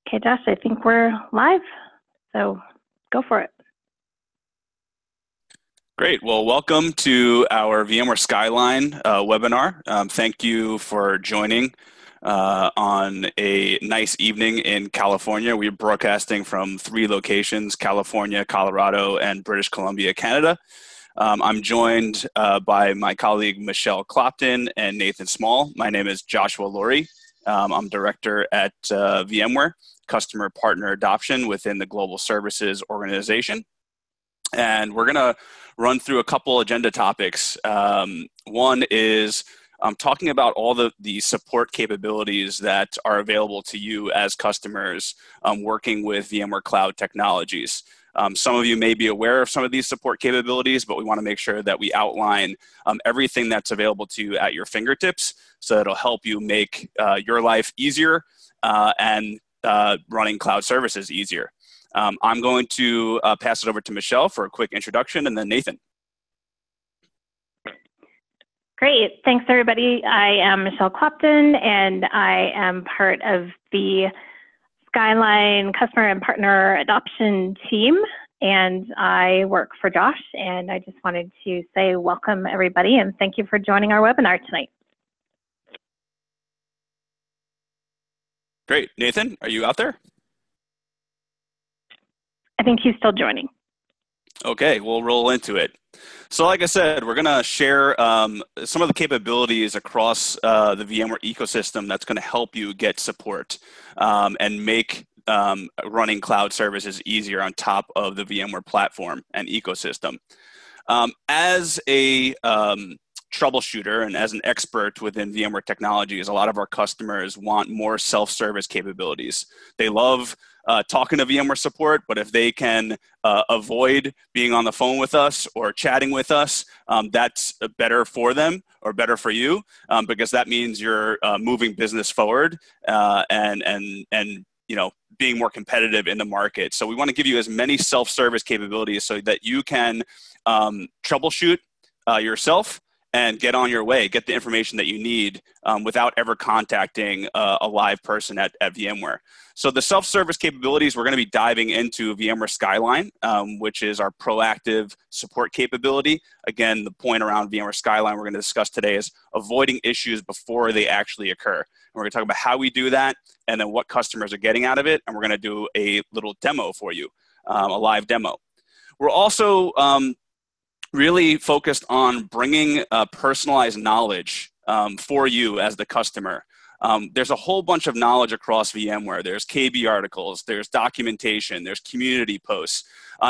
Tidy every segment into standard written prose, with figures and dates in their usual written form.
Okay, Josh, I think we're live, so go for it. Great. Well, welcome to our VMware Skyline webinar. Thank you for joining on a nice evening in California. We're broadcasting from 3 locations: California, Colorado, and British Columbia, Canada. I'm joined by my colleague Michelle Clopton and Nathan Small. My name is Joshua Laurie. I'm director at VMware, Customer Partner Adoption within the Global Services Organization. And we're going to run through a couple agenda topics. One is talking about all the support capabilities that are available to you as customers working with VMware Cloud technologies. Some of you may be aware of some of these support capabilities, but we want to make sure that we outline everything that's available to you at your fingertips, so it'll help you make your life easier and running cloud services easier. I'm going to pass it over to Michelle for a quick introduction, and then Nathan. Great. Thanks, everybody. I am Michelle Clopton, and I am part of the Skyline Customer and Partner Adoption team, and I work for Josh, and I just wanted to say welcome, everybody, and thank you for joining our webinar tonight. Great. Nathan, are you out there? I think he's still joining. Okay, we'll roll into it. So like I said, we're going to share some of the capabilities across the VMware ecosystem that's going to help you get support and make running cloud services easier on top of the VMware platform and ecosystem. As a troubleshooter and as an expert within VMware technologies, a lot of our customers want more self-service capabilities. They love talking to VMware support, but if they can avoid being on the phone with us or chatting with us, that's better for them or better for you, because that means you're moving business forward and you know, being more competitive in the market. So we want to give you as many self-service capabilities so that you can troubleshoot yourself and get on your way, get the information that you need without ever contacting a live person at VMware. So the self-service capabilities, we're going to be diving into VMware Skyline, which is our proactive support capability. Again, the point around VMware Skyline we're going to discuss today is avoiding issues before they actually occur. And we're going to talk about how we do that and then what customers are getting out of it. And we're going to do a little demo for you, a live demo. We're also really focused on bringing personalized knowledge for you as the customer. There's a whole bunch of knowledge across VMware. There's KB articles, there's documentation, there's community posts,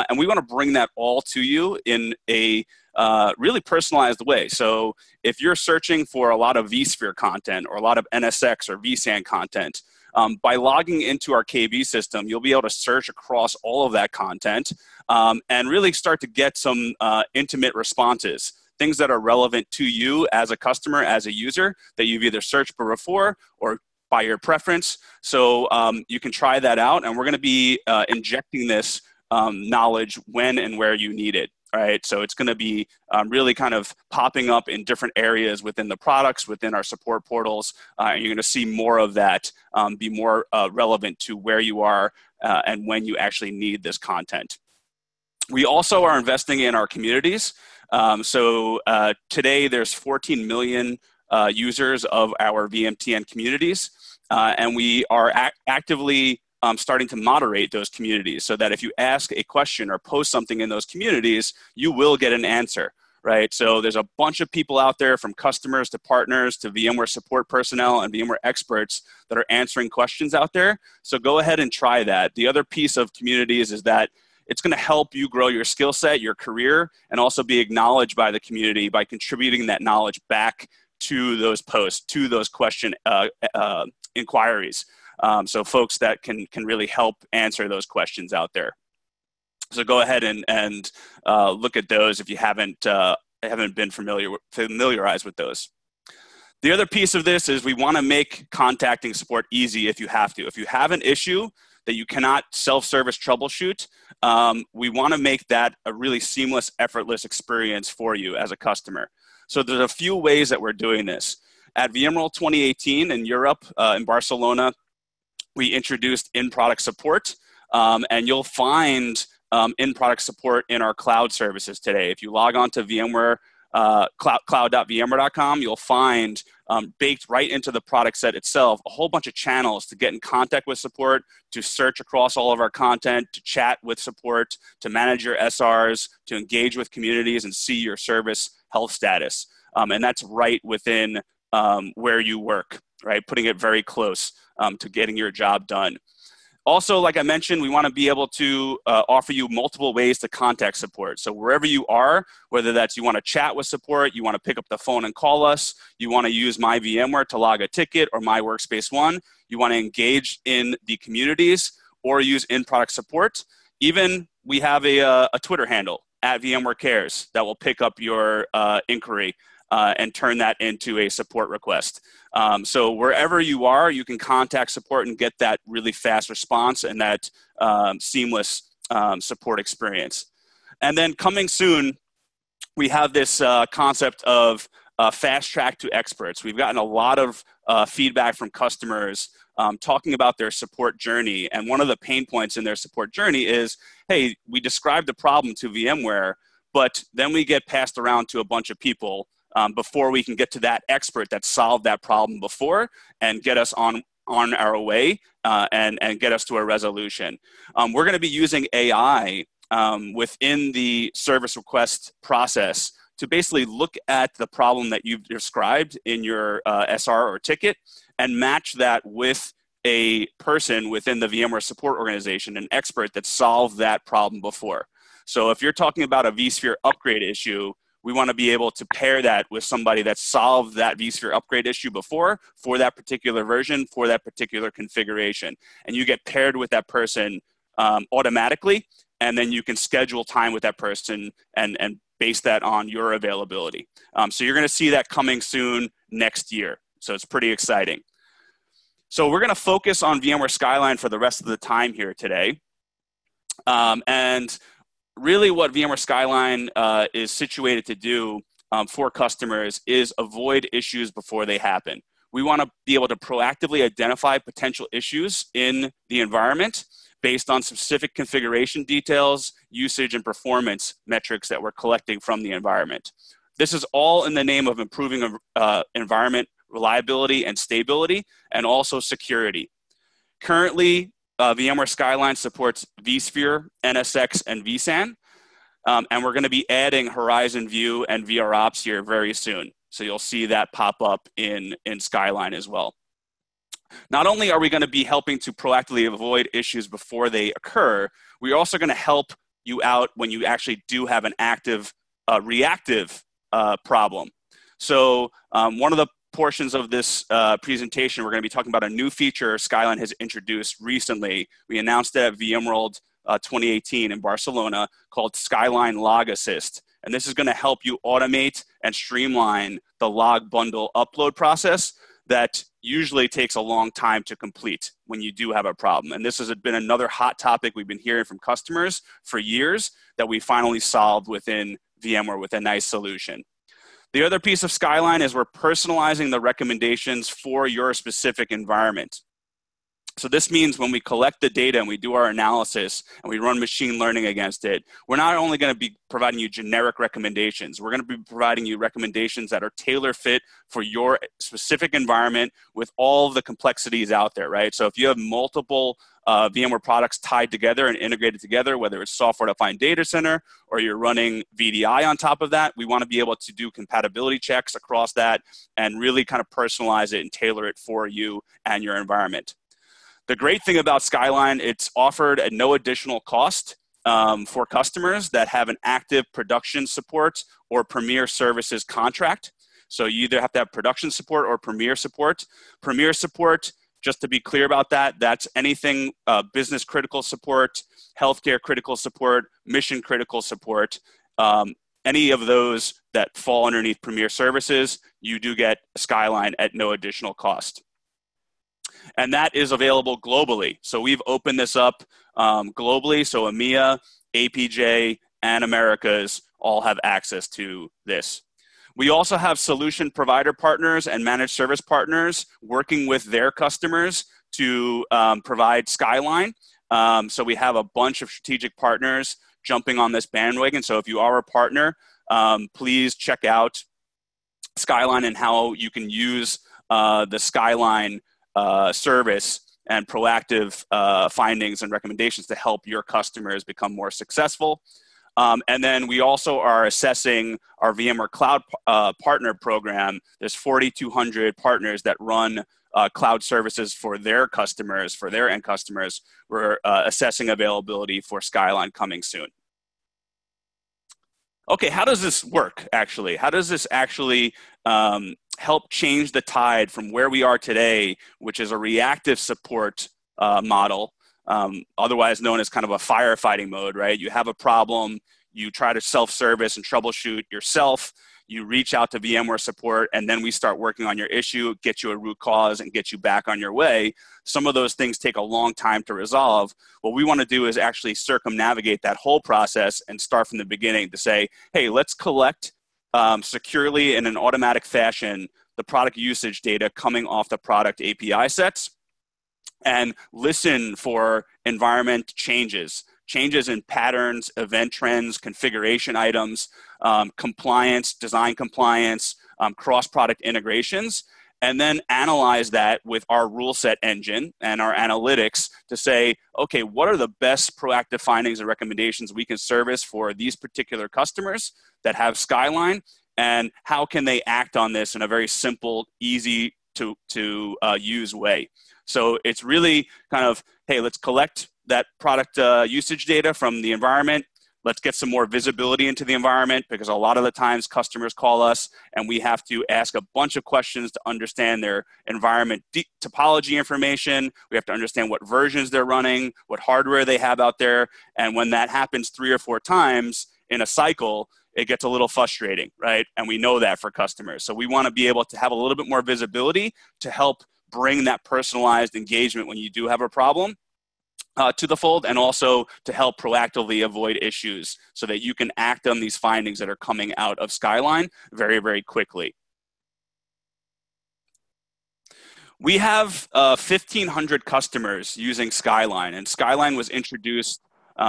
and we want to bring that all to you in a really personalized way. So if you're searching for a lot of vSphere content or a lot of NSX or vSAN content, by logging into our KB system, you'll be able to search across all of that content and really start to get some intimate responses, things that are relevant to you as a customer, as a user, that you've either searched for before or by your preference. So you can try that out, and we're going to be injecting this knowledge when and where you need it. All right, so it's going to be really kind of popping up in different areas within the products, within our support portals. And you're going to see more of that be more relevant to where you are and when you actually need this content. We also are investing in our communities. So today there's 14 million users of our VMTN communities, and we are actively starting to moderate those communities so that if you ask a question or post something in those communities, you will get an answer, right? So there's a bunch of people out there, from customers to partners to VMware support personnel and VMware experts, that are answering questions out there. So go ahead and try that. The other piece of communities is that it's going to help you grow your skill set, your career, and also be acknowledged by the community by contributing that knowledge back to those posts, to those question inquiries. So folks that can really help answer those questions out there. So go ahead and look at those if you haven't been familiarized with those. The other piece of this is we want to make contacting support easy if you have to. If you have an issue that you cannot self-service troubleshoot, we want to make that a really seamless, effortless experience for you as a customer. So there's a few ways that we're doing this. At VMworld 2018 in Europe, in Barcelona, we introduced in-product support, and you'll find in-product support in our cloud services today. If you log on to VMware, cloud.vmware.com, you'll find baked right into the product set itself a whole bunch of channels to get in contact with support, to search across all of our content, to chat with support, to manage your SRs, to engage with communities and see your service health status. And that's right within where you work, right? Putting it very close to getting your job done. Also, like I mentioned, we want to be able to offer you multiple ways to contact support. So wherever you are, whether that's you want to chat with support, you want to pick up the phone and call us, you want to use My VMware to log a ticket or My Workspace ONE, you want to engage in the communities or use in-product support. Even we have a Twitter handle at VMware Cares that will pick up your inquiry and turn that into a support request. So wherever you are, you can contact support and get that really fast response and that seamless support experience. And then coming soon, we have this concept of fast track to experts. We've gotten a lot of feedback from customers talking about their support journey. And one of the pain points in their support journey is, hey, we described the problem to VMware, but then we get passed around to a bunch of people before we can get to that expert that solved that problem before and get us on our way and get us to a resolution. We're going to be using AI within the service request process to basically look at the problem that you've described in your SR or ticket and match that with a person within the VMware support organization, an expert that solved that problem before. So if you're talking about a vSphere upgrade issue, we want to be able to pair that with somebody that solved that vSphere upgrade issue before for that particular version, for that particular configuration. And you get paired with that person automatically, and then you can schedule time with that person and base that on your availability. So you're going to see that coming soon next year. So it's pretty exciting. So we're going to focus on VMware Skyline for the rest of the time here today. And really what VMware Skyline is situated to do for customers is avoid issues before they happen. We want to be able to proactively identify potential issues in the environment based on specific configuration details, usage, and performance metrics that we're collecting from the environment. This is all in the name of improving environment reliability and stability, and also security. Currently, VMware Skyline supports vSphere, NSX, and vSAN, and we're going to be adding Horizon View and VROps here very soon. So you'll see that pop up in Skyline as well. Not only are we going to be helping to proactively avoid issues before they occur, we're also going to help you out when you actually do have an active reactive problem. So one of the portions of this presentation, we're going to be talking about a new feature Skyline has introduced recently. We announced it at VMworld 2018 in Barcelona, called Skyline Log Assist. And this is going to help you automate and streamline the log bundle upload process that usually takes a long time to complete when you do have a problem. And this has been another hot topic we've been hearing from customers for years that we finally solved within VMware with a nice solution. The other piece of Skyline is we're personalizing the recommendations for your specific environment. So this means when we collect the data and we do our analysis and we run machine learning against it, we're not only going to be providing you generic recommendations, we're going to be providing you recommendations that are tailor fit for your specific environment with all of the complexities out there, right? So if you have multiple VMware products tied together and integrated together, whether it's software-defined data center or you're running VDI on top of that, we want to be able to do compatibility checks across that and really kind of personalize it and tailor it for you and your environment. The great thing about Skyline, it's offered at no additional cost for customers that have an active production support or Premier Services contract. So you either have to have production support or Premier support. Premier support, just to be clear about that, that's anything business critical support, healthcare critical support, mission critical support. Any of those that fall underneath Premier Services, you do get Skyline at no additional cost. And that is available globally. So we've opened this up globally. So EMEA, APJ, and Americas all have access to this. We also have solution provider partners and managed service partners working with their customers to provide Skyline. So we have a bunch of strategic partners jumping on this bandwagon. So if you are a partner, please check out Skyline and how you can use the Skyline service and proactive findings and recommendations to help your customers become more successful. And then we also are assessing our VMware Cloud Partner Program. There's 4,200 partners that run cloud services for their customers, for their end customers. We're assessing availability for Skyline coming soon. Okay, how does this work, actually? How does this actually help change the tide from where we are today, which is a reactive support model, otherwise known as kind of a firefighting mode, right? You have a problem, you try to self-service and troubleshoot yourself, you reach out to VMware support, and then we start working on your issue, get you a root cause, and get you back on your way. Some of those things take a long time to resolve. What we want to do is actually circumnavigate that whole process and start from the beginning to say, hey, let's collect securely in an automatic fashion the product usage data coming off the product API sets, and listen for environment changes in patterns, event trends, configuration items, compliance, design compliance, cross-product integrations, and then analyze that with our rule set engine and our analytics to say, okay, what are the best proactive findings and recommendations we can service for these particular customers that have Skyline, and how can they act on this in a very simple, easy to use way. So it's really kind of, hey, let's collect that product usage data from the environment. Let's get some more visibility into the environment, because a lot of the times customers call us and we have to ask a bunch of questions to understand their environment topology information. We have to understand what versions they're running, what hardware they have out there. And when that happens 3 or 4 times in a cycle, it gets a little frustrating, right? And we know that for customers. So we want to be able to have a little bit more visibility to help bring that personalized engagement when you do have a problem to the fold, and also to help proactively avoid issues so that you can act on these findings that are coming out of Skyline very, very quickly. We have 1,500 customers using Skyline, and Skyline was introduced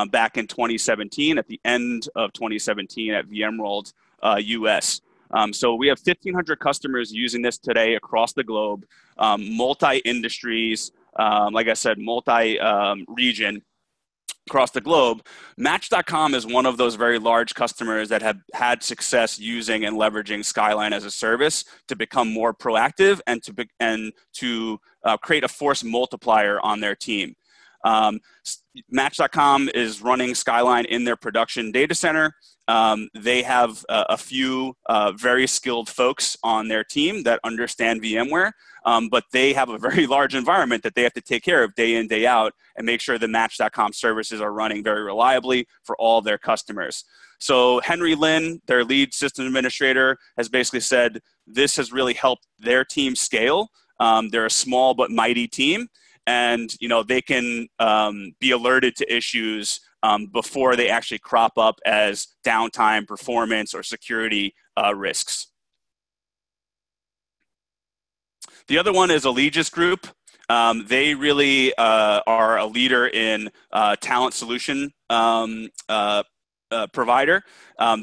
back in 2017, at the end of 2017 at VMworld US. So we have 1,500 customers using this today across the globe, multi-industries, like I said, multi-region across the globe. Match.com is one of those very large customers that have had success using and leveraging Skyline as a service to become more proactive and to create a force multiplier on their team. Match.com is running Skyline in their production data center. They have a few very skilled folks on their team that understand VMware, but they have a very large environment that they have to take care of day in, day out, and make sure the Match.com services are running very reliably for all their customers. So Henry Lin, their lead system administrator, has basically said this has really helped their team scale. They're a small but mighty team, and they can be alerted to issues before they actually crop up as downtime, performance, or security risks. The other one is Allegis Group. They really are a leader in talent solution provider.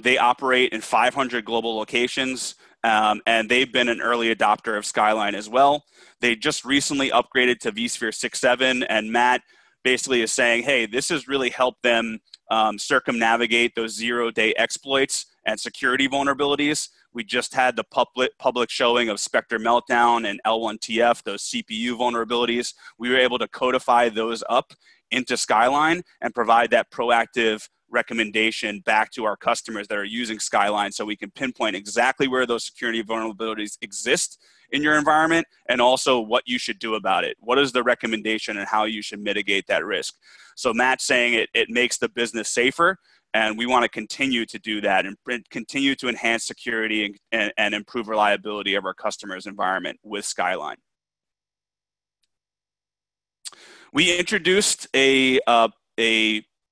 They operate in 500 global locations, and they've been an early adopter of Skyline as well. They just recently upgraded to vSphere 6.7, and Matt basically is saying, hey, this has really helped them circumnavigate those zero-day exploits and security vulnerabilities. We just had the public showing of Spectre Meltdown and L1TF, those CPU vulnerabilities. We were able to codify those up into Skyline and provide that proactive recommendation back to our customers that are using Skyline, so we can pinpoint exactly where those security vulnerabilities exist in your environment, and also what you should do about it. What is the recommendation and how you should mitigate that risk? So Matt's saying it makes the business safer, and we want to continue to do that and continue to enhance security and improve reliability of our customers' environment with Skyline. We introduced a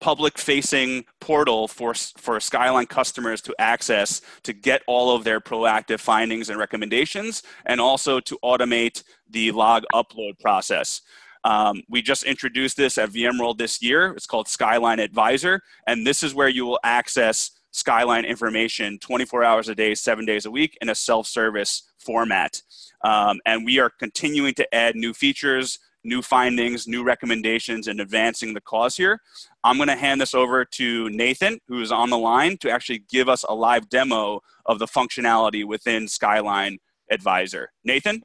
public-facing portal for Skyline customers to access to get all of their proactive findings and recommendations, and also to automate the log upload process. We just introduced this at VMworld this year. It's called Skyline Advisor, and this is where you will access Skyline information 24 hours a day, 7 days a week in a self-service format. And we are continuing to add new features, new findings, new recommendations, and advancing the cause here. I'm going to hand this over to Nathan, who is on the line, to actually give us a live demo of the functionality within Skyline Advisor. Nathan?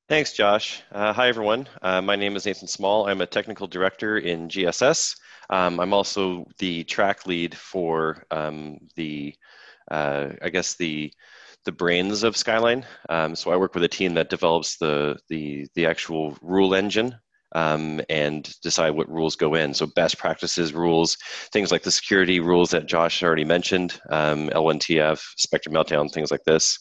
Thanks, Josh. Hi, everyone. My name is Nathan Small. I'm a technical director in GSS. I'm also the track lead for the brains of Skyline. So I work with a team that develops the actual rule engine and decide what rules go in. So best practices rules, things like the security rules that Josh already mentioned, L1TF, Spectrum Meltdown, things like this.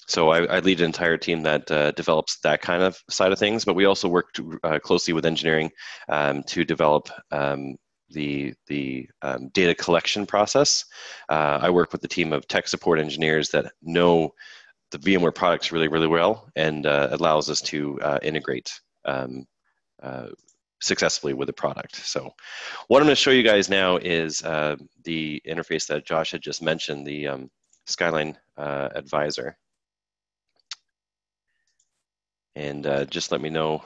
So I lead an entire team that develops that kind of side of things, but we also work closely with engineering to develop the data collection process. I work with a team of tech support engineers that know the VMware products really, really well, and allows us to integrate successfully with the product. So what I'm going to show you guys now is the interface that Josh had just mentioned, the Skyline Advisor. And just let me know,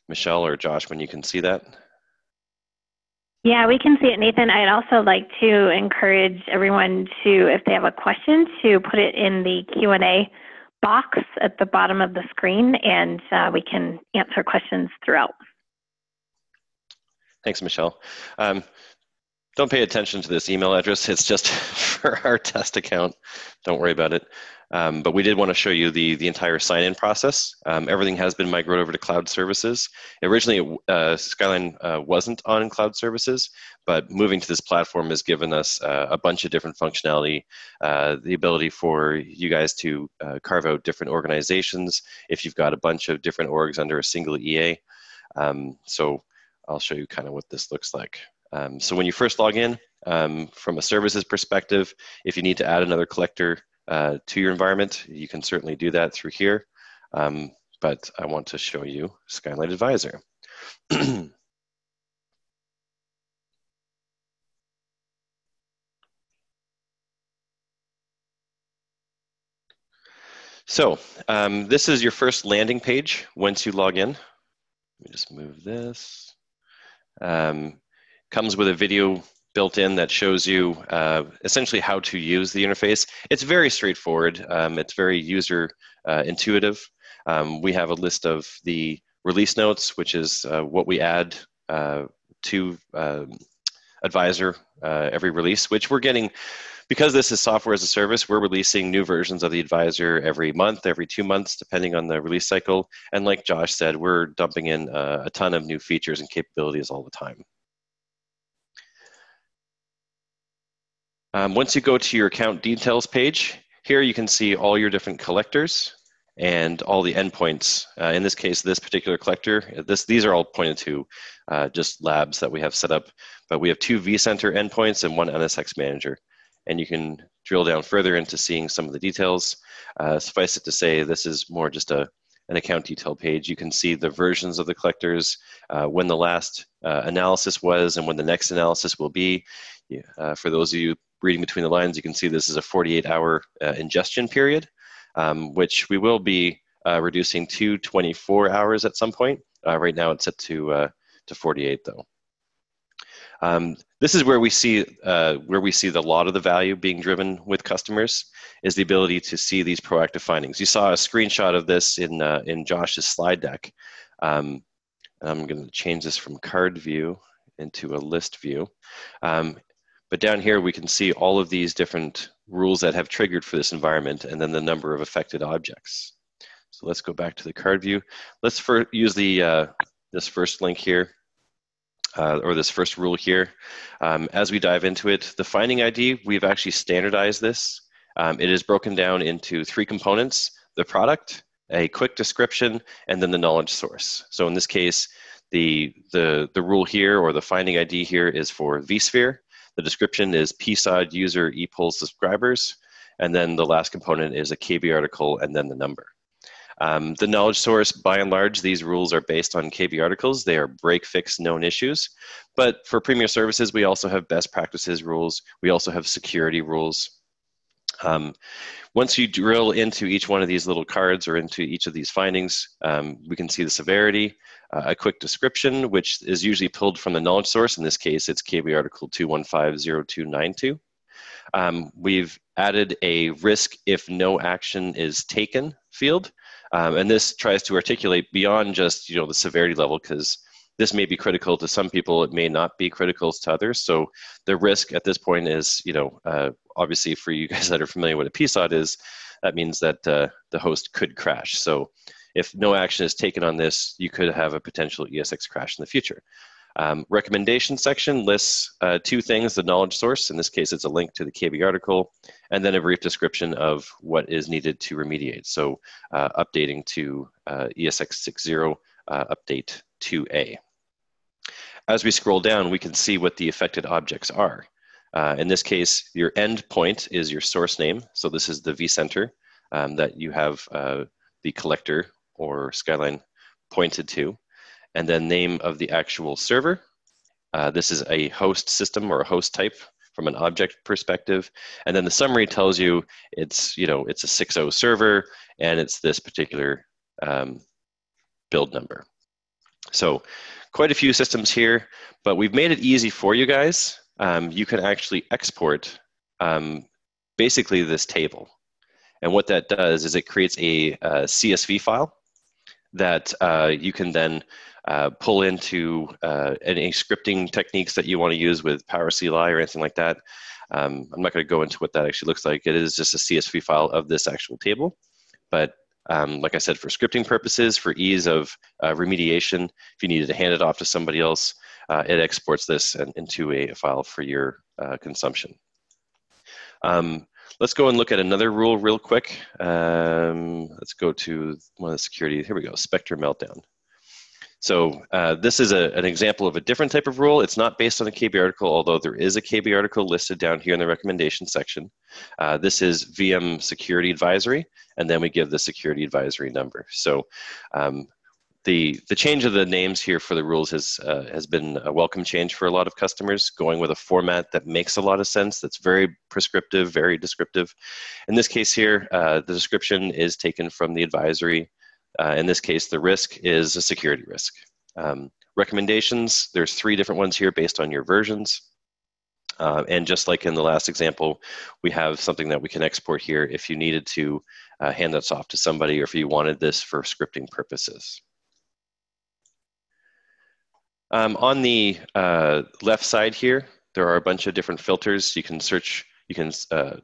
Michelle or Josh, when you can see that. Yeah, we can see it, Nathan. I'd also like to encourage everyone to, if they have a question, to put it in the Q&A box at the bottom of the screen, and we can answer questions throughout. Thanks, Michelle. Don't pay attention to this email address. It's just for our test account. Don't worry about it. But we did want to show you the entire sign-in process. Everything has been migrated over to cloud services. Originally, Skyline wasn't on cloud services, but moving to this platform has given us a bunch of different functionality, the ability for you guys to carve out different organizations if you've got a bunch of different orgs under a single EA. So I'll show you kind of what this looks like. So when you first log in, from a services perspective, if you need to add another collector to your environment, you can certainly do that through here. But I want to show you Skyline Advisor. So this is your first landing page once you log in. Let me just move this. Comes with a video built in that shows you essentially how to use the interface. It's very straightforward. It's very user intuitive. We have a list of the release notes, which is what we add to Advisor every release, which we're getting, because this is software as a service, we're releasing new versions of the Advisor every month, every 2 months, depending on the release cycle. And like Josh said, we're dumping in a ton of new features and capabilities all the time. Once you go to your account details page, here you can see all your different collectors and all the endpoints. In this case, this particular collector, these are all pointed to just labs that we have set up, but we have 2 vCenter endpoints and 1 NSX manager. And you can drill down further into seeing some of the details. Suffice it to say, this is more just an account detail page. You can see the versions of the collectors, when the last analysis was and when the next analysis will be. For those of you reading between the lines, you can see this is a 48-hour ingestion period, which we will be reducing to 24 hours at some point. Right now it's set to 48 though. This is where we see the lot of the value being driven with customers, is the ability to see these proactive findings. You saw a screenshot of this in Josh's slide deck. I'm going to change this from card view into a list view. But down here, we can see all of these different rules that have triggered for this environment, and then the number of affected objects. So let's go back to the card view. Let's use this first link here, or this first rule here. As we dive into it, the finding ID, we've actually standardized this. It is broken down into 3 components: the product, a quick description, and then the knowledge source. So in this case, the rule here, or the finding ID here, is for vSphere. The description is PSOD user ePoll subscribers, and then the last component is a KB article and then the number. The knowledge source, by and large, these rules are based on KB articles. They are break, fix, known issues. But for Premier Services, we also have best practices rules. We also have security rules. Once you drill into each one of these little cards or into each of these findings, we can see the severity, a quick description, which is usually pulled from the knowledge source. In this case, it's KB article 2150292. We've added a risk if no action is taken field. And this tries to articulate beyond just the severity level, because this may be critical to some people, it may not be critical to others. So the risk at this point is, obviously for you guys that are familiar with what a PSOD is, that means that the host could crash. So if no action is taken on this, you could have a potential ESX crash in the future. Recommendation section lists two things: the knowledge source, in this case it's a link to the KB article, and then a brief description of what is needed to remediate. So updating to ESX 6.0, update 2A. As we scroll down, we can see what the affected objects are. In this case, your endpoint is your source name. So this is the vCenter that you have the collector or Skyline pointed to. And then name of the actual server. This is a host system or a host type from an object perspective. And then the summary tells you it's a 6.0 server and it's this particular build number. So quite a few systems here, but we've made it easy for you guys. You can actually export basically this table. And what that does is it creates a CSV file that you can then pull into any scripting techniques that you want to use with Power CLI or anything like that. I'm not going to go into what that actually looks like. It is just a CSV file of this actual table. But like I said, for scripting purposes, for ease of remediation, if you needed to hand it off to somebody else, it exports this into a file for your consumption. Let's go and look at another rule real quick. Let's go to one of the security. Here we go, Spectre Meltdown. So this is an example of a different type of rule. It's not based on a KB article, although there is a KB article listed down here in the recommendation section. This is VM Security Advisory, and then we give the Security Advisory number. So the change of the names here for the rules has been a welcome change for a lot of customers, going with a format that makes a lot of sense, that's very prescriptive, very descriptive. In this case here, the description is taken from the advisory. In this case, the risk is a security risk. Recommendations, there's 3 different ones here based on your versions. And just like in the last example, we have something that we can export here if you needed to hand this off to somebody or if you wanted this for scripting purposes. On the left side here, there are a bunch of different filters. You can search, you can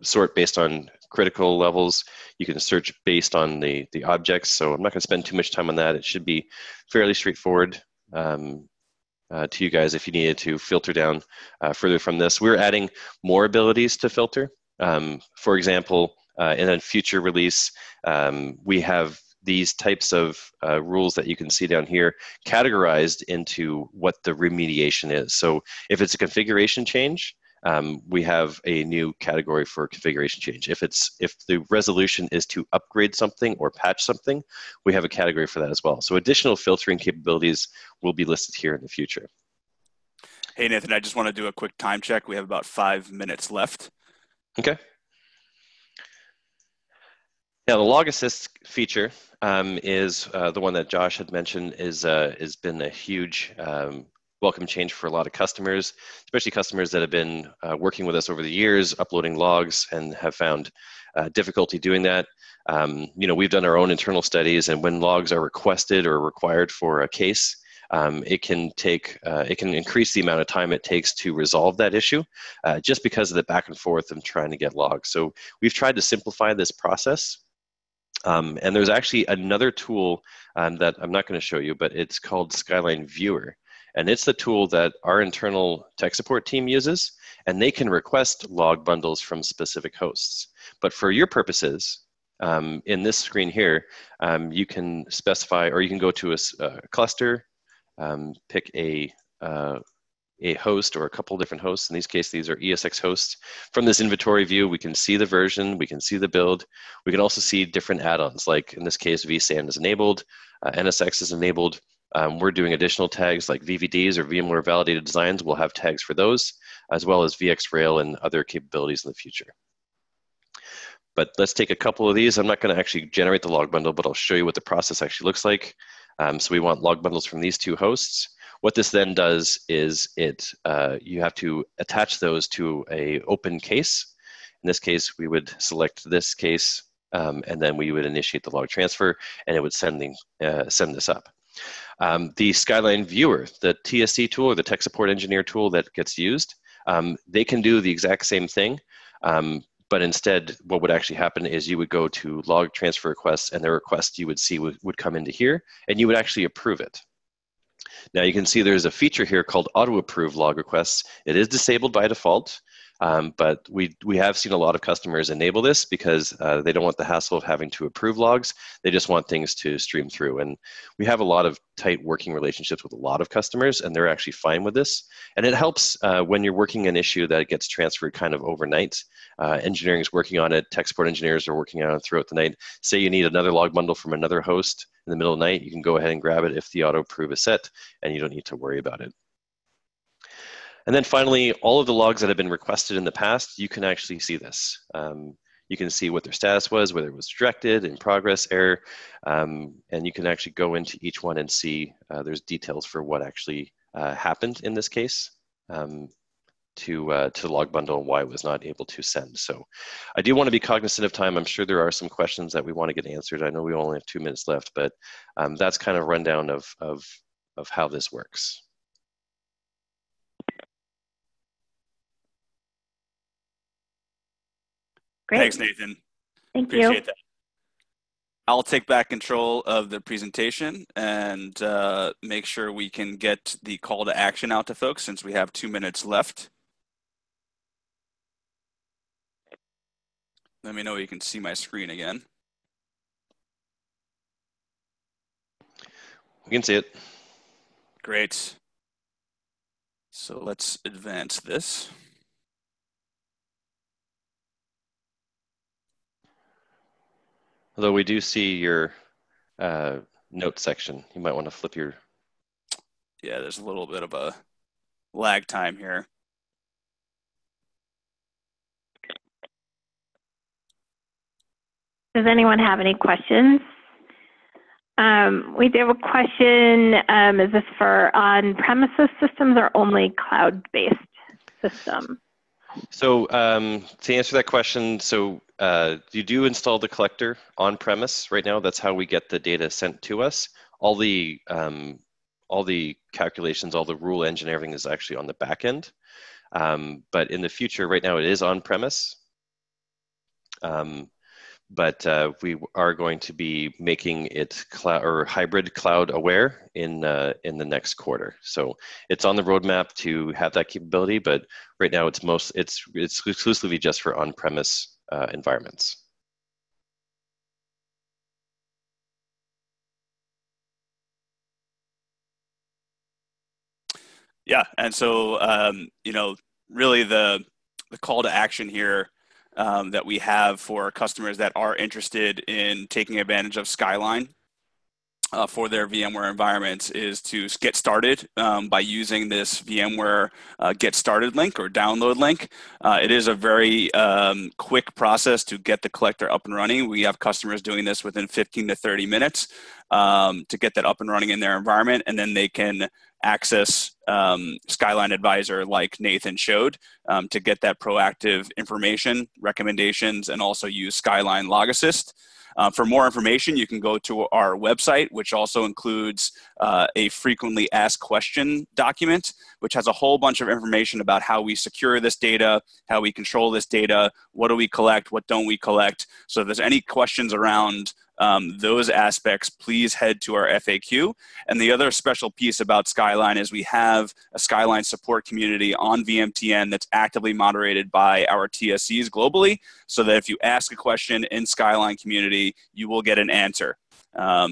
sort based on critical levels. You can search based on the objects. So I'm not going to spend too much time on that. It should be fairly straightforward to you guys if you needed to filter down further from this. We're adding more abilities to filter. For example, in a future release, we have these types of rules that you can see down here categorized into what the remediation is. So if it's a configuration change, we have a new category for configuration change. If the resolution is to upgrade something or patch something, we have a category for that as well. So additional filtering capabilities will be listed here in the future. Hey, Nathan, I just want to do a quick time check. We have about 5 minutes left. Okay. Now, the Log Assist feature is the one that Josh had mentioned has been a huge welcome change for a lot of customers, especially customers that have been working with us over the years, uploading logs and have found difficulty doing that. We've done our own internal studies, and when logs are requested or required for a case, it can increase the amount of time it takes to resolve that issue just because of the back and forth of trying to get logs. So we've tried to simplify this process. And there's actually another tool that I'm not going to show you, but it's called Skyline Viewer. And it's the tool that our internal tech support team uses, and they can request log bundles from specific hosts. But for your purposes, in this screen here, you can specify, or you can go to a cluster, pick a host or a couple different hosts. In these cases, these are ESX hosts. From this inventory view, we can see the version, we can see the build. We can also see different add-ons, like in this case, vSAN is enabled, NSX is enabled. We're doing additional tags like VVDs or VMware Validated Designs. We'll have tags for those, as well as VxRail and other capabilities in the future. But let's take a couple of these. I'm not going to actually generate the log bundle, but I'll show you what the process actually looks like. So we want log bundles from these two hosts. What this then does is you have to attach those to an open case. In this case, we would select this case, and then we would initiate the log transfer, and it would send this up. The Skyline Viewer, the TSC tool or the tech support engineer tool that gets used, they can do the exact same thing, but instead what would actually happen is you would go to log transfer requests, and the request you would see would come into here, and you would actually approve it. Now you can see there's a feature here called auto approve log requests. It is disabled by default, but we have seen a lot of customers enable this because they don't want the hassle of having to approve logs. They just want things to stream through. And we have a lot of tight working relationships with a lot of customers, and they're actually fine with this. And it helps when you're working an issue that gets transferred kind of overnight. Engineering is working on it. Tech support engineers are working on it throughout the night. Say you need another log bundle from another host in the middle of the night, you can go ahead and grab it if the auto approve is set, and you don't need to worry about it. And then finally, all of the logs that have been requested in the past, you can actually see this. You can see what their status was, whether it was rejected, in progress, error, and you can actually go into each one and see there's details for what actually happened in this case to the log bundle and why it was not able to send. So I do want to be cognizant of time. I'm sure there are some questions that we want to get answered. I know we only have 2 minutes left, but that's kind of a rundown of how this works. Great. Thanks, Nathan. Thank Appreciate you. that. I'll take back control of the presentation and make sure we can get the call to action out to folks since we have 2 minutes left. Let me know you can see my screen again. We can see it. Great. So let's advance this. Although we do see your note section. You might want to flip your... Yeah, there's a little bit of a lag time here. Does anyone have any questions? We do have a question. Is this for on-premises systems or only cloud-based system? So to answer that question, so you do install the collector on-premise right now. That's how we get the data sent to us. All the calculations, all the rule engine, everything is actually on the back end. But in the future, right now it is on-premise. But we are going to be making it cloud or hybrid cloud aware in the next quarter. So it's on the roadmap to have that capability, but right now it's exclusively just for on-premise environments. Yeah, and so you know, really the call to action here that we have for customers that are interested in taking advantage of Skyline for their VMware environments is to get started by using this VMware Get Started link or download link. It is a very quick process to get the collector up and running. We have customers doing this within 15 to 30 minutes to get that up and running in their environment, and then they can access Skyline Advisor like Nathan showed to get that proactive information, recommendations, and also use Skyline Log Assist. For more information, you can go to our website, which also includes a frequently asked question document, which has a whole bunch of information about how we secure this data, how we control this data, what do we collect, what don't we collect. So if there's any questions around those aspects, please head to our FAQ. And the other special piece about Skyline is we have have a Skyline support community on VMTN that's actively moderated by our TSCs globally, so that if you ask a question in Skyline community, you will get an answer.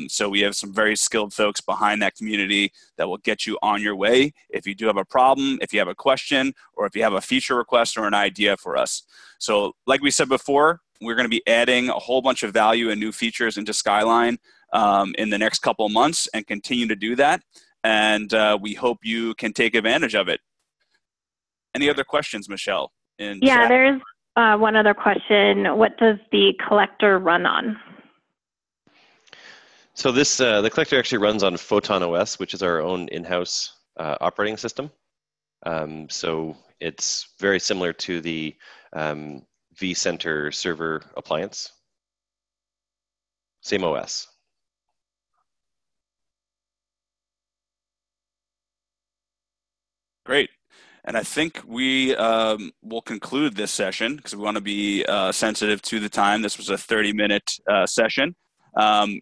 So we have some very skilled folks behind that community that will get you on your way if you do have a problem, if you have a question, or if you have a feature request or an idea for us. So like we said before, we're going to be adding a whole bunch of value and new features into Skyline in the next couple of months and continue to do that. And we hope you can take advantage of it. Any other questions, Michelle? Yeah, there's one other question. What does the collector run on? So this the collector actually runs on Photon OS, which is our own in-house operating system. So it's very similar to the vCenter server appliance. Same OS. Great. And I think we will conclude this session because we want to be sensitive to the time. This was a 30-minute session.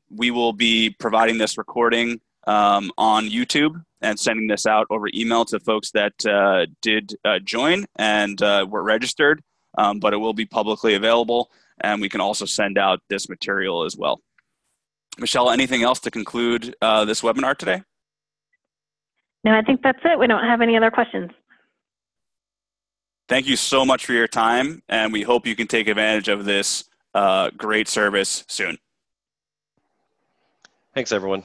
We will be providing this recording on YouTube and sending this out over email to folks that did join and were registered, but it will be publicly available, and we can also send out this material as well. Michelle, anything else to conclude this webinar today? No, I think that's it. We don't have any other questions. Thank you so much for your time, and we hope you can take advantage of this great service soon. Thanks, everyone.